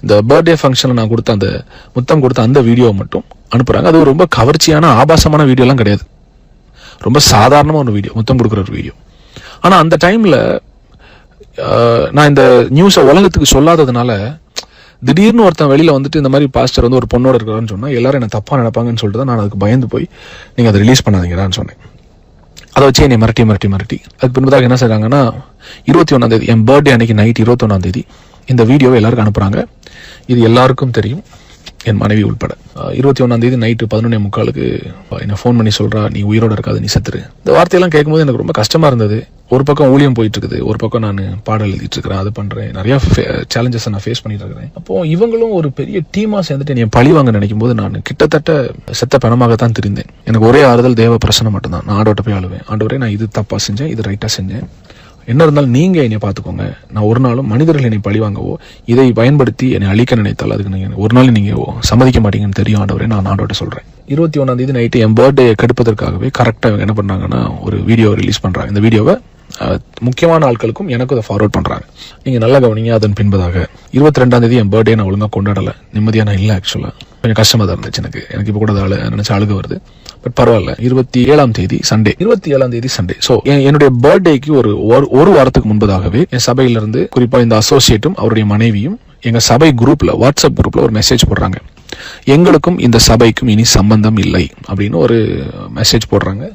இந்த பர்த்டே ஃபங்க்ஷன்ல நான் கொடுத்த அந்த முத்தம் கொடுத்த அந்த வீடியோவை மட்டும் அனுப்புறாங்க. அது ரொம்ப கவர்ச்சியான ஆபாசமான வீடியோலாம் கிடையாது, ரொம்ப சாதாரணமா ஒரு வீடியோ, முத்தம் கொடுக்குற ஒரு வீடியோ. ஆனா அந்த டைம்ல நான் இந்த நியூஸை உலகத்துக்கு சொல்லாததுனால திடீர்னு ஒருத்தன் வெளியில வந்துட்டு இந்த மாதிரி பாஸ்டர் வந்து ஒரு பொண்ணோட இருக்கிறான்னு சொன்னா எல்லாரும் என்ன தப்பா நினைப்பாங்கன்னு சொல்லிட்டு தான் நான் அதுக்கு பயந்து போய் நீங்க அதை ரிலீஸ் பண்ணாதீங்கடான்னு சொன்னேன். அதை வச்சு என்னை மிரட்டி அதுக்கு பின்பதாக என்ன செய்றாங்கன்னா 21 என் பர்த்டே அன்னைக்கு நைட் 21 இந்த வீடியோவை எல்லாருக்கும் அனுப்புறாங்க. இது எல்லாருக்கும் தெரியும், என் மனைவி உள்பட. 21 நைட்டு 11:45 என்ன ஃபோன் பண்ணி சொல்றா, நீ உயிரோட இருக்காது, நீ செத்துரு. இந்த வார்த்தையெல்லாம் கேட்கும்போது எனக்கு ரொம்ப கஷ்டமா இருந்தது. ஒரு பக்கம் ஊழியம் போயிட்டு இருக்குது, ஒரு பக்கம் நான் பாடல் எழுதிட்டு இருக்கிறேன், அது பண்றேன், நிறைய சேலஞ்சஸ் நான் ஃபேஸ் பண்ணிட்டு இருக்கிறேன். அப்போ இவங்களும் ஒரு பெரிய டீமா சேர்ந்துட்டு என்னை பழி வாங்க நினைக்கும் போது நான் கிட்டத்தட்ட செத்த பணமாகத்தான் தெரிந்தேன். எனக்கு ஒரே ஆறுதல் தேவ பிரசனம் மட்டும்தான். நான் ஆண்டவர்ட்ட போய் அழுவேன், ஆண்டவரே நான் இது தப்பா செஞ்சேன், இது ரைட்டா செஞ்சேன், என்ன இருந்தாலும் நீங்க என்னை பார்த்துக்கோங்க. நான் ஒரு நாளும் மனிதர்கள் என்னை பழிவாங்கவோ இதை பயன்படுத்தி என்னை அழிக்க நினைத்தால் அதுக்கு நீங்க ஒரு நாள் நீங்க சம்மதிக்க மாட்டீங்கன்னு தெரியும் ஆண்டவரே, நான் ஆண்டவர்ட்ட சொல்றேன். 21 நைட்டு என் பர்த்டே கெடுப்பதற்காகவே கரெக்டா இவங்க என்ன பண்றாங்கன்னா ஒரு வீடியோ ரிலீஸ் பண்றாங்க. இந்த வீடியோவை முக்கியமான ஆட்களுக்கும் எனக்கும் அதை ஃபார்வர்ட் பண்றாங்க. நீங்க நல்லா கவனிங்க. அதன் பின்பதாக 22 என் பர்த்டே நான் ஒழுங்கா கொண்டாடல, நிம்மதியா நான் இல்லை. ஆக்சுவலா கொஞ்சம் கஷ்டமா தான் இருந்துச்சு எனக்கு இப்ப கூட நினைச்சு அழுக வருது. பட் பரவாயில்ல. 27 சண்டே, 27 சண்டே. சோ என்னுடைய பர்த்டேக்கு ஒரு வாரத்துக்கு முன்பதாகவே என் சபையில இருந்து குறிப்பா இந்த அசோசியேட்டும் அவருடைய மனைவியும் எங்க சபை குரூப்ல, வாட்ஸ்அப் குரூப்ல ஒரு மெசேஜ் போடுறாங்க. எங்களுக்கும் இந்த சபைக்கும் இனி சம்பந்தம் இல்லை அப்படின்னு ஒரு மெசேஜ் போடுறாங்க.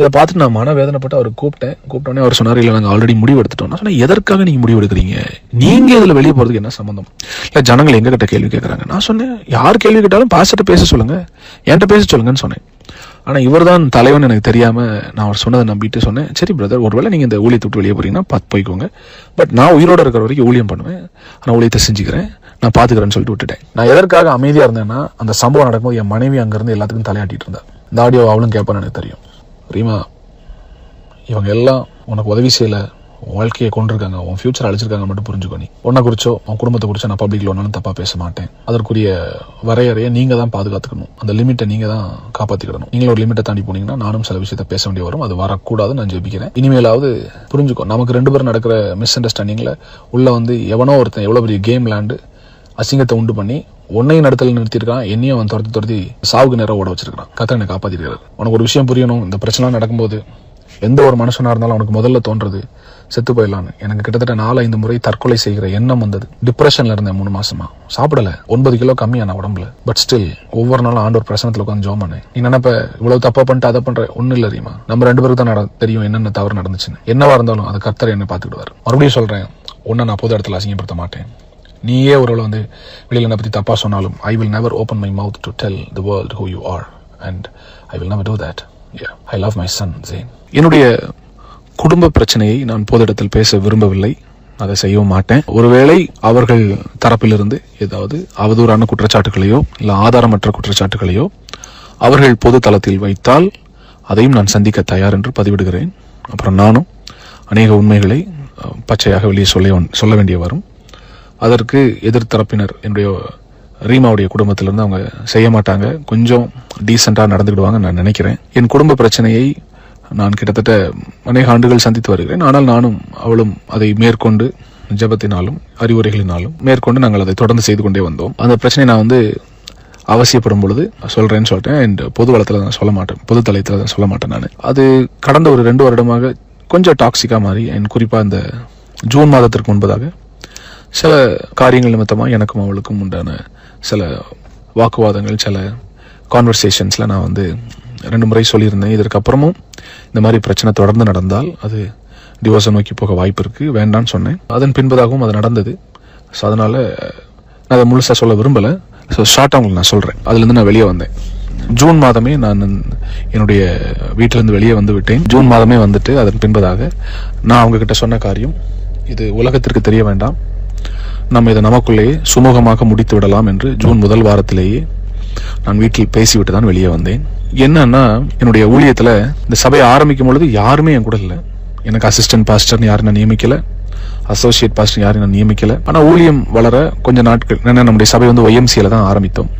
இதை பார்த்துட்டு நான் மனவேதனைப்பட்டு அவர் கூப்பிட்டோன்னே அவர் சொன்னார், இல்லை நாங்கள் ஆல்ரெடி முடிவு எடுத்துட்டோம். நான் சொன்னேன், எதற்காக நீங்க முடிவு எடுக்கிறீங்க? நீங்க இதுல வெளியே போறதுக்கு என்ன சம்பந்தம்? இல்ல ஜனங்கள் எங்க கிட்ட கேள்வி கேட்கறாங்க. நான் சொன்னேன், யார் கேள்வி கேட்டாலும் பாஸ்டர்ட்ட பேச சொல்லுங்க, என்கிட்ட பேச சொல்லுங்கன்னு சொன்னேன். ஆனா இவர் தான் தலைவன் எனக்கு தெரியாம நான் அவர் சொன்னதை நம்பிட்டு சொன்னேன், சரி பிரதர், ஒருவேளை நீங்க இந்த ஊழியத்தை விட்டு வெளியே போறீங்கன்னா பார்த்து போய்க்கோங்க, பட் நான் உயிரோட இருக்கிற வரைக்கும் ஊழியம் பண்ணுவேன், நான் ஊழியத்தை செஞ்சுக்கிறேன், நான் பாத்துக்கிறேன்னு சொல்லிட்டு விட்டுட்டேன். நான் எதற்காக அமைதியா இருந்தேன்னா, அந்த சம்பவம் நடக்கும்போது என் மனைவி அங்கிருந்து எல்லாத்துக்கும் தலையாட்டிட்டு இருந்தா. இந்த ஆடியோ அவளும் கேட்பான்னு எனக்கு தெரியும். ரீமா, இவங்க எல்லாம் உனக்கு உதவி செய்யல, வாழ்க்கையை கொண்டிருக்காங்க, உன் ஃபியூச்சர் அழிச்சிருக்காங்க மட்டும் புரிஞ்சுக்கோ. நீ உன்னை குறிச்சோ உன் குடும்பத்தை குறிச்சோ நான் பப்ளிக்ல ஒன்னாலும் தப்பா பேச மாட்டேன். அதற்குரிய வரையறையை நீங்க தான் பாதுகாத்துக்கணும், அந்த லிமிட்டை நீங்க தான் காப்பாத்திக்கிடணும். நீங்களும் ஒரு லிமிட்டை தாண்டி போனீங்கன்னா நானும் சில விஷயத்த பேச வேண்டிய வரும், அது வரக்கூடாதுன்னு நான் ஜெபிக்கிறேன். இனிமேலாவது புரிஞ்சுக்கோ. நமக்கு 2 பேரும் நடக்கிற மிஸ் அண்டர்ஸ்டாண்டிங்ல உள்ள எவனோ ஒருத்தன் எவ்வளவு பெரிய கேம் விளையாண்டு அசிங்கத்தை உண்டு பண்ணி உன்னையும் நடத்தல நிறுத்திருக்கான், என்னையும் அவன் துரத்தி சாவுக்கு நேரம் ஓட வச்சிருக்கான். கர்த்தர் என்னை காப்பாத்திருக்காரு. உனக்கு ஒரு விஷயம் புரியணும், இந்த பிரச்சனை நடக்கும்போது எந்த ஒரு மனுஷனா இருந்தாலும் அவனுக்கு முதல்ல தோன்றது செத்து போயிடலான்னு. எனக்கு கிட்டத்தட்ட 4-5 முறை தற்கொலை செய்கிற எண்ணம் வந்தது. டிப்ரெஷன்ல இருந்தேன் 3 மாசமா, சாப்பிடல, 9 கிலோ கம்மியான உடம்புல. பட் ஸ்டில் ஒவ்வொரு நாளும் ஆண்டவர் பிரசனத்துல உட்காந்து ஜெபம் பண்ணேன். நீ நினைப்ப இவ்வளவு தப்பா பண்ணிட்டு அதை பண்ற, ஒண்ணு இல்ல தெரியுமா, நம்ம 2 பேருக்கு தான் தெரியும் என்னென்ன தவறு நடந்துச்சுன்னு. என்னவா இருந்தாலும் அதை கர்த்தர் என்ன பாத்துக்கிடுவார். மறுபடியும் சொல்றேன், உன்னை நான் பொது இடத்துல அசிங்கப்படுத்த மாட்டேன். நீயே ஒருவேளை வெளியில என்னை பத்தி தப்பா சொன்னாலும் I will never open my mouth to tell the world who you are and I will never do that. Yeah, I love my son Zain. என்னுடைய குடும்ப பிரச்சனையை நான் பொது இடத்தில் பேச விரும்பவில்லை, அதை செய்யவும் மாட்டேன். ஒருவேளை அவர்கள் தரப்பிலிருந்து ஏதாவது அவதூறான குற்றச்சாட்டுகளையோ இல்ல ஆதாரமற்ற குற்றச்சாட்டுகளையோ அவர்கள் பொது தளத்தில் வைத்தால் அதையும் நான் சந்திக்க தயார் என்று பதிவிடுகிறேன். அப்புறம் நானும் அநேக உண்மைகளை பச்சையாக வெளியே சொல்ல வேண்டிய வரும். அதற்கு எதிர்த்தரப்பினர் என்னுடைய ரீமாவுடைய குடும்பத்திலிருந்து அவங்க செய்ய மாட்டாங்க, கொஞ்சம் டீசெண்டா நடந்துக்கிடுவாங்க நான் நினைக்கிறேன். என் குடும்ப பிரச்சனையை நான் கிட்டத்தட்ட அநேக ஆண்டுகள் சந்தித்து வருகிறேன். ஆனால் நானும் அவளும் அதை மேற்கொண்டு ஜெபத்தினாலும் அறிவுரைகளினாலும் மேற்கொண்டு நாங்கள் அதை தொடர்ந்து செய்து கொண்டே வந்தோம். அந்த பிரச்சனை நான் அவசியப்படும் பொழுது சொல்றேன்னு சொல்லிட்டேன். அண்ட் பொது வளத்துல தான் சொல்ல மாட்டேன், பொது தளத்துல தான் சொல்ல மாட்டேன். நான் அது கடந்த ஒரு 2 வருடமாக கொஞ்சம் டாக்ஸிக்கா மாறி, குறிப்பா இந்த ஜூன் மாதத்திற்கு முன்பதாக சில காரியங்கள் நிமித்தமாக எனக்கும் அவளுக்கும் உண்டான சில வாக்குவாதங்கள், சில கான்வர்சேஷன்ஸ்ல நான் 2 முறை சொல்லியிருந்தேன். இதற்கு அப்புறமும் இந்த மாதிரி பிரச்சனை தொடர்ந்து நடந்தால் அது டிவோர்ஸை நோக்கி போக வாய்ப்பு இருக்கு, வேண்டான்னு சொன்னேன். அதன் பின்பதாகவும் அது நடந்தது. ஸோ அதனால நான் அதை முழுசா சொல்ல விரும்பல. ஸோ ஷார்ட்டா உங்களுக்கு நான் சொல்றேன். அதுல இருந்து நான் வெளியே வந்தேன். ஜூன் மாதமே நான் என்னுடைய வீட்டிலிருந்து வெளியே வந்து விட்டேன். ஜூன் மாதமே வந்துட்டு அதன் பின்பதாக நான் அவங்க கிட்ட சொன்ன காரியம், இது உலகத்திற்கு தெரிய வேண்டாம், நம்ம இதை நமக்குள்ளேயே சுமூகமாக முடித்து விடலாம் என்று ஜூன் முதல் வாரத்திலேயே நான் வீட்டில் பேசிவிட்டு தான் வெளியே வந்தேன். என்னன்னா, என்னுடைய ஊழியத்துல இந்த சபையை ஆரம்பிக்கும் பொழுது யாருமே என் கூட இல்லை. எனக்கு அசிஸ்டன்ட் பாஸ்டர்னு யாரும் நான் நியமிக்கல, அசோசியேட் பாஸ்டர் யாரும் நான் நியமிக்கல. ஆனா ஊழியம் வளர கொஞ்ச நாட்கள், நம்முடைய சபை YMCA தான் ஆரம்பித்தோம்,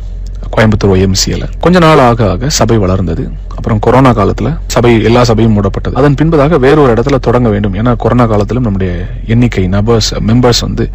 கோயம்புத்தூர் YMCA. கொஞ்ச நாள் ஆக ஆக சபை வளர்ந்தது. அப்புறம் கொரோனா காலத்துல எல்லா சபையும் மூடப்பட்டது. அதன் பின்பதாக வேறொரு இடத்துல தொடங்க வேண்டும். ஏன்னா கொரோனா காலத்திலும் நம்முடைய எண்ணிக்கை மெம்பர்ஸ் வந்து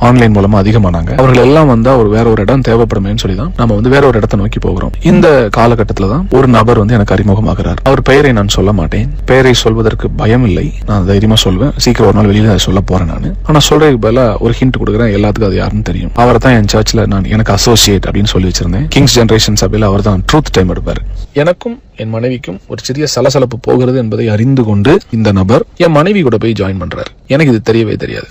ஆன்லைன் மூலமா அதிகமானாங்க. அவர்கள் எல்லாம் வந்தா வேற ஒரு இடம் தேவைப்படுமே சொல்லி தான் நம்ம வந்து வேற ஒரு இடத்தை நோக்கி போகிறோம். இந்த காலகட்டத்துல தான் ஒரு நபர் வந்து எனக்கு அறிமுகமாகிறார். அவர் பெயரை நான் சொல்ல மாட்டேன். பெயரை சொல்வதற்கு பயம் இல்லை. நான் தைரியமா சொல்வேன். சீக்கிரம் ஒரு நாள் வெளியில சொல்ல போறேன் நான். ஆனா சொல்றதுக்கு பதிலா ஒரு ஹிண்ட் கொடுக்குறேன். எல்லாத்துக்கும் அது யாருன்னு தெரியும். அவரை தான் என் சர்ச்ல நான் எனக்கு அசோசியேட் அப்படின்னு சொல்லி வச்சிருந்தேன். கிங்ஸ் ஜெனரேஷன் சபையில அவர் தான் ட்ரூத் டைம் எடுப்பாரு. எனக்கும் என் மனைவிக்கும் ஒரு சிறிய சலசலப்பு போகிறது என்பதை அறிந்து கொண்டு இந்த நபர் என் மனைவி கூட போய் ஜாயின் பண்றாரு. எனக்கு இது தெரியவே தெரியாது.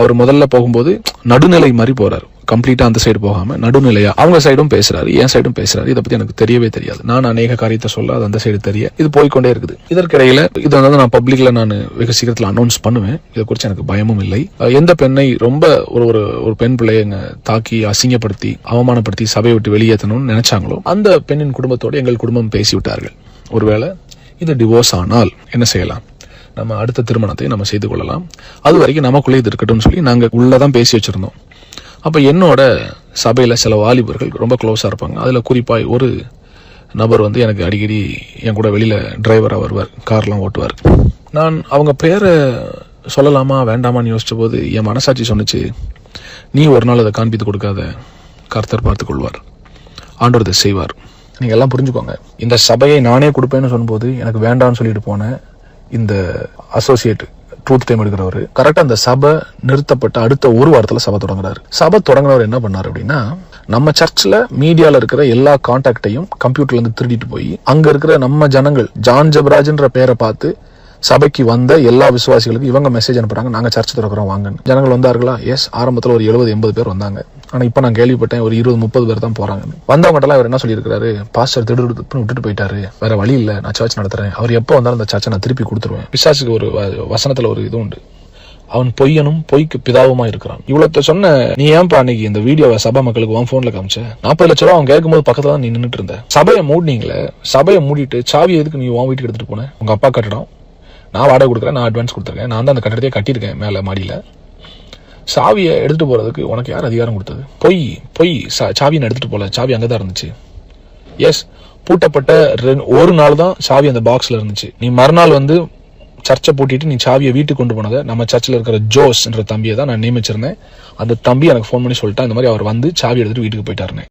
அவர் முதல்ல போகும்போது நடுநிலை மாதிரி போறாரு. கம்ப்ளீட்டா அந்த சைடு போகாம நடுநிலையா அவங்க சைடும் பேசுறாரு, என் சைடும் பேசுறாரு. இதை பத்தி எனக்கு தெரியவே தெரியாது. நான் அநேக காரியத்தை சொல்ல அது அந்த சைடு தெரிய இது போய்கொண்டே இருக்குது. இதற்கிடையில இதை வந்து நான் பப்ளிக்ல நான் வெகு சீக்கிரத்தில் அனௌன்ஸ் பண்ணுவேன். இதை குறித்து எனக்கு பயமும் இல்லை. எந்த பெண்ணை ரொம்ப ஒரு பெண் பிள்ளைய தாக்கி அசிங்கப்படுத்தி அவமானப்படுத்தி சபையை விட்டு வெளியேற்றணும்னு நினைச்சாங்களோ அந்த பெண்ணின் குடும்பத்தோடு எங்கள் குடும்பம் பேசிவிட்டார்கள். ஒருவேளை இது டிவோர்ஸ் ஆனால் என்ன செய்யலாம்? நம்ம அடுத்த திருமணத்தை நம்ம செய்து கொள்ளலாம். அது வரைக்கும் நமக்குள்ளே இது இருக்கட்டும் சொல்லி நாங்க உள்ளதான் பேசி வச்சிருந்தோம். அப்ப என்னோட சபையில சில வாலிபர்கள் ரொம்ப க்ளோஸா இருப்பாங்க. அதுல குறிப்பாய் ஒரு நபர் வந்து எனக்கு அடிக்கடி என் கூட வெளியில டிரைவரா வருவார், கார்லாம் ஓட்டுவார். நான் அவங்க பேரை சொல்லலாமா வேண்டாமான்னு யோசிச்ச போது என் மனசாட்சி சொன்னிச்சு, நீ ஒரு நாள் அதை காண்பித்து கொடுக்காத, கர்த்தர் பார்த்துக் கொள்வார், ஆண்டவர் இதை செய்வார். நீங்க எல்லாம் புரிஞ்சுக்கோங்க. இந்த சபையை நானே கொடுப்பேன்னு சொல்லும்போது எனக்கு வேண்டாம்னு சொல்லிட்டு போனேன் இந்த அசோசியேட் ட்ரூத் டைம் எடுக்கிறவர் கரெக்டா அந்த சபை நிறுத்தப்பட்ட அடுத்த ஒரு வாரத்துல சபை தொடங்குறாரு. சபை தொடங்கினவர் என்ன பண்ணாரு அப்படின்னா, நம்ம சர்ச்ல மீடியால இருக்கிற எல்லா கான்டாக்டையும் கம்ப்யூட்டர்ல இருந்து திருடிட்டு போய் அங்க இருக்கிற நம்ம ஜனங்கள் ஜான் ஜெபராஜ்ன்ற பேரை பார்த்து சபைக்கு வந்த எல்லா விசுவாசிகளுக்கும் இவங்க மெசேஜ் அனுப்புறாங்க, நாங்க சர்ச் திறக்கிறோம் வாங்கன்னு. ஜனங்கள் வந்தார்களா? எஸ், ஆரம்பத்துல ஒரு 70-80 பேர் வந்தாங்க. ஆனா இப்ப நான் கேள்விப்பட்டேன் ஒரு 20-30 பேர் தான் போறாங்க. வந்தவங்க எல்லாம் இவர் என்ன சொல்லியிருக்காரு, பாஸ்டர் திடுன்னு விட்டுட்டு போயிட்டாரு, வேற வழி இல்ல, நான் சர்ச் நடத்துறேன், அவர் எப்போ வந்தாலும் அந்த சர்ச்சை நான் திருப்பி கொடுத்துருவேன். பிசாசுக்கு ஒரு வசனத்துல ஒரு இது உண்டு, அவன் பொய்யனும் பொய்க்கு பிதாவுமா இருக்கிறான். இவ்வளவு சொன்ன நீ ஏன்பா அன்னைக்கு இந்த வீடியோவை சபா மக்களுக்கு உன் போன்ல காமிச்ச? 40 லட்சம் ரூபா அவன் கேட்கும் போது பக்கத்துல தான் நீ நின்றுட்டு இருந்த. சபையை மூடினீங்களே, சபையை மூடிட்டு சாவியை எதுக்கு நீ உன் வீட்டுக்கு எடுத்துட்டு போன? உங்க அப்பா கட்டடம், நான் வாடகை கொடுக்குறேன், நான் அட்வான்ஸ் கொடுத்துருக்கேன், நான் தான் அந்த கட்டடத்தையே கட்டியிருக்கேன் மேல மாடியில. சாவியை எடுத்துட்டு போறதுக்கு உனக்கு யார் அதிகாரம் கொடுத்தது? பொய் சாவியை எடுத்துட்டு போல, சாவி அங்கதான் இருந்துச்சு. எஸ், பூட்டப்பட்ட ஒரு நாள் தான் சாவி அந்த பாக்ஸ்ல இருந்துச்சு. நீ மறுநாள் வந்து சர்ச்சை பூட்டிட்டு நீ சாவியை வீட்டுக்கு கொண்டு போனதை நம்ம சர்ச்சில் இருக்கிற ஜோஸ் என்ற தம்பியை தான் நான் நியமிச்சிருந்தேன். அந்த தம்பி எனக்கு ஃபோன் பண்ணி சொல்லிட்டா இந்த மாதிரி அவர் வந்து சாவி எடுத்துட்டு வீட்டுக்கு போயிட்டாருன்னு.